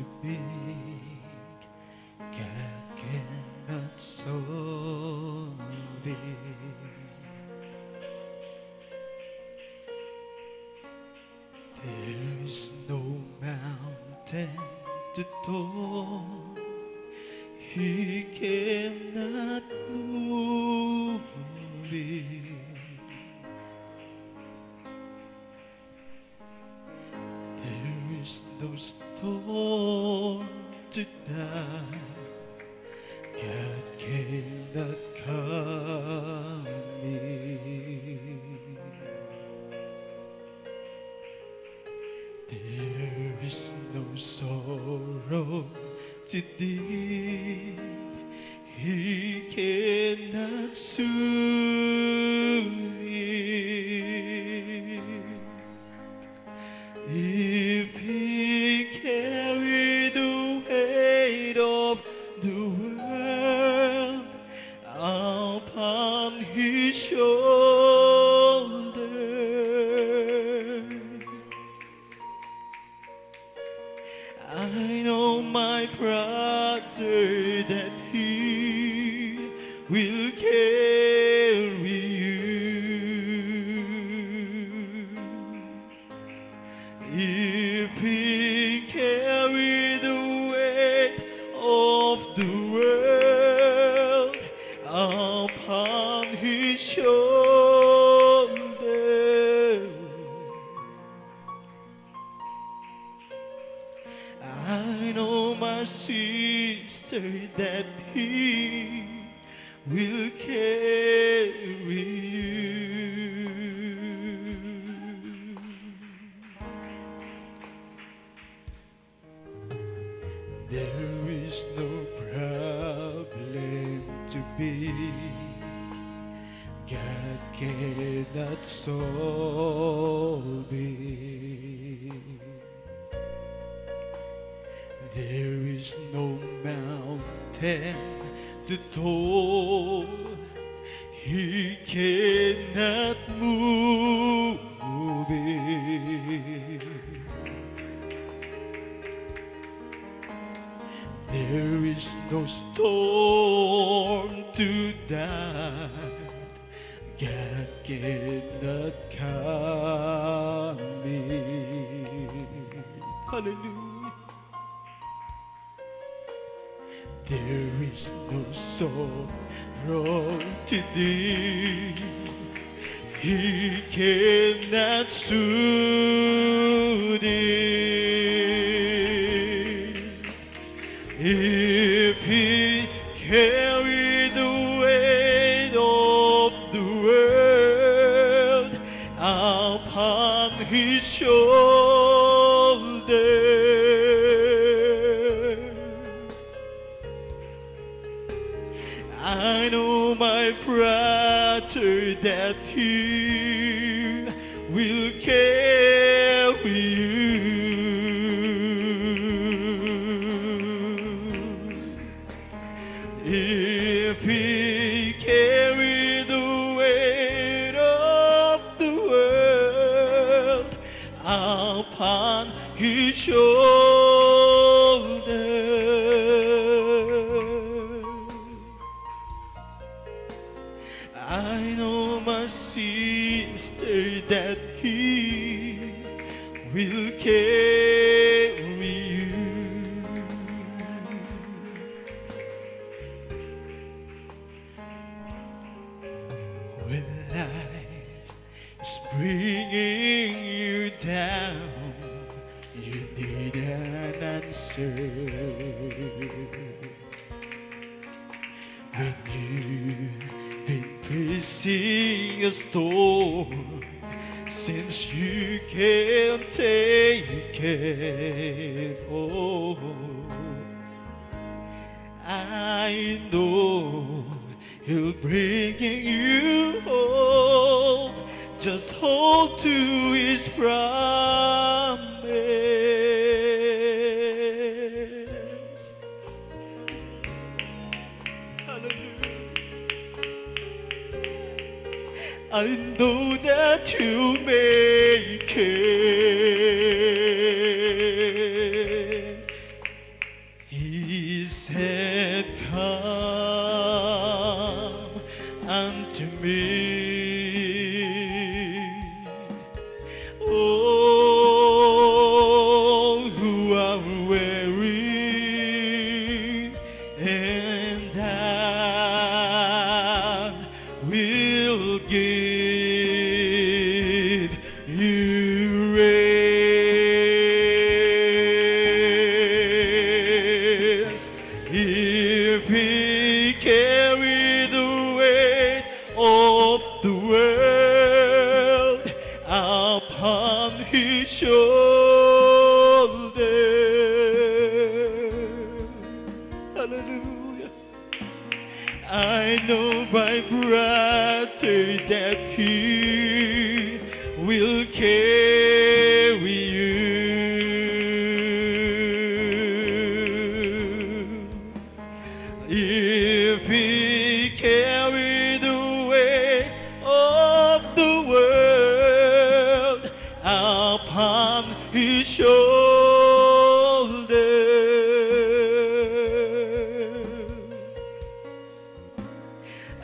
too big, God cannot solve it. There is no mountain too tall, He cannot move it. There is no storm to that God cannot calm it. There is no sorrow too deep, He cannot soothe it. If He carried the weight of the world upon His shoulders, I know my brother that He will carry you. If He carried the weight of the world upon His shoulder, I know, my sister, that He will carry you. There is no problem too big, God cannot solve it. There is no mountain too tall, He cannot move it. There is no storm to that God cannot calm it. Hallelujah. There is no sorrow to thee, He cannot soothe it. If He carried the weight of the world upon His shoulder, I know, my brother, that He will carry you. If He carried the weight of the world upon His shoulder, I know, my sister, that He will carry you. When life is bringing you down, you need an answer. When you've been facing a storm, since you can't take it all, I know He'll bring you hope. Just hold to His promise. Hallelujah. I know that you'll make it. are weary, and I will give you rest. If He carry the weight of the world upon His shoulder. Hallelujah. I know, my brother, that He will carry you. If He carry the weight of the world upon His shoulder,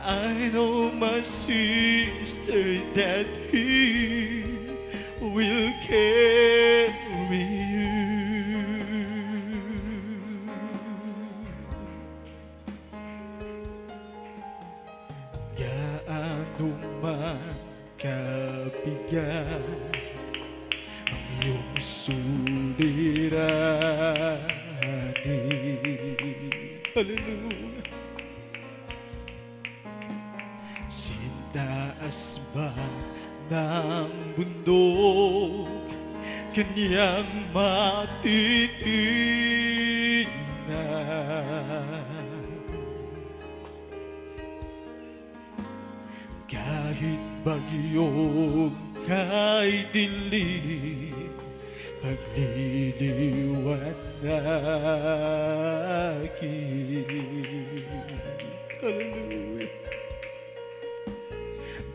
I know, my sister, that He will carry you. Gaano man kabigat ang iyong suliranin. Hallelujah. Sintaas ba ng bundok kanyang matitignan? Kahit bagyong kay dilim, pagliliwanagin. Hallelujah.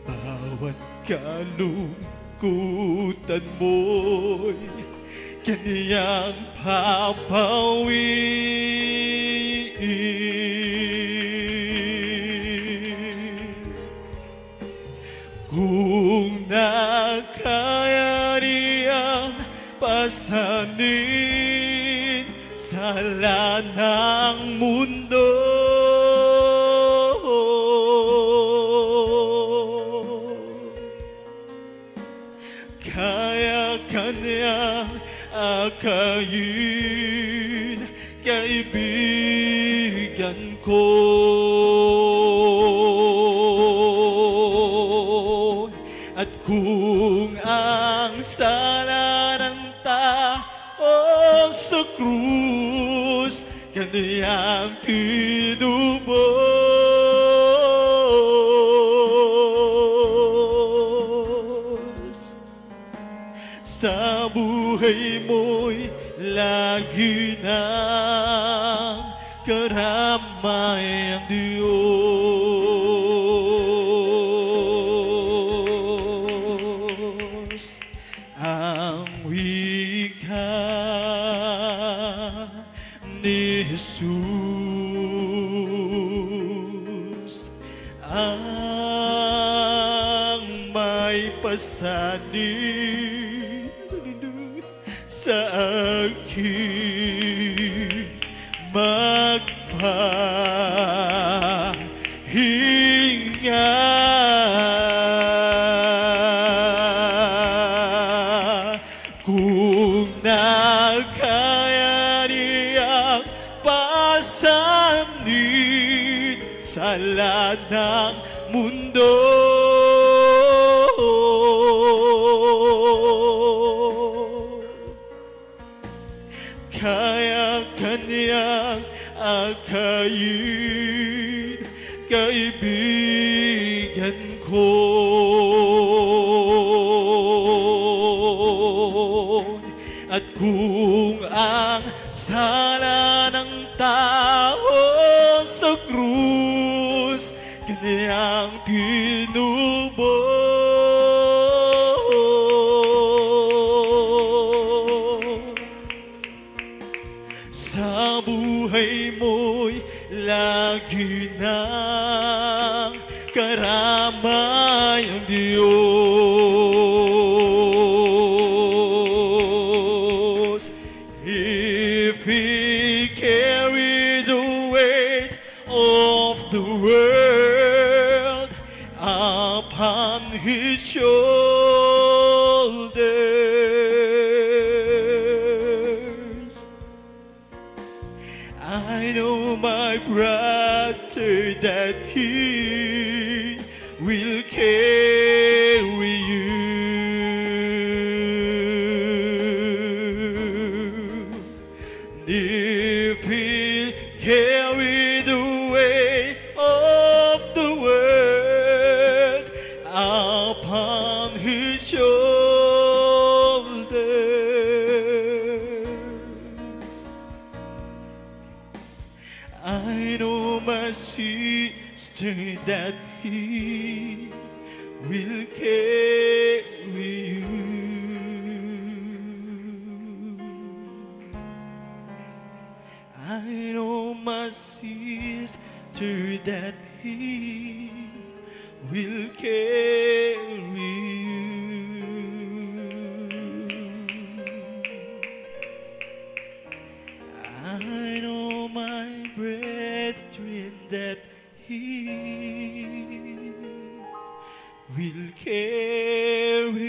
Bawat kalungkutan mo'y kaniyang papawiin. Kung nakaya niyang pasanin sa lanang mundo, kaya kanyang akayin, kaibigan ko. At kung ang sala ng tao sa krus kaniyang tinubos, sa buhay mo'y lagi ng karamay ang Diyos. Ang wika ni Jesus ang may pasanin sa aking magpahinga. Kung nakaya niyang pasanin sa lanang mundo, kaya kanyang akayin, kaibigan ko. At kung ang sala ng tao sa krus kanyang tinubos, sa buhay mo'y lagi ng karamay ang Diyos. if he carried the weight of the world upon his shoulders, I know, my brother, that he will carry you. If he carry the weight of the world upon his shoulder, I know, my sister, that he will carry you. I know, my sister, that he will carry you. I know, my brethren, that he will carry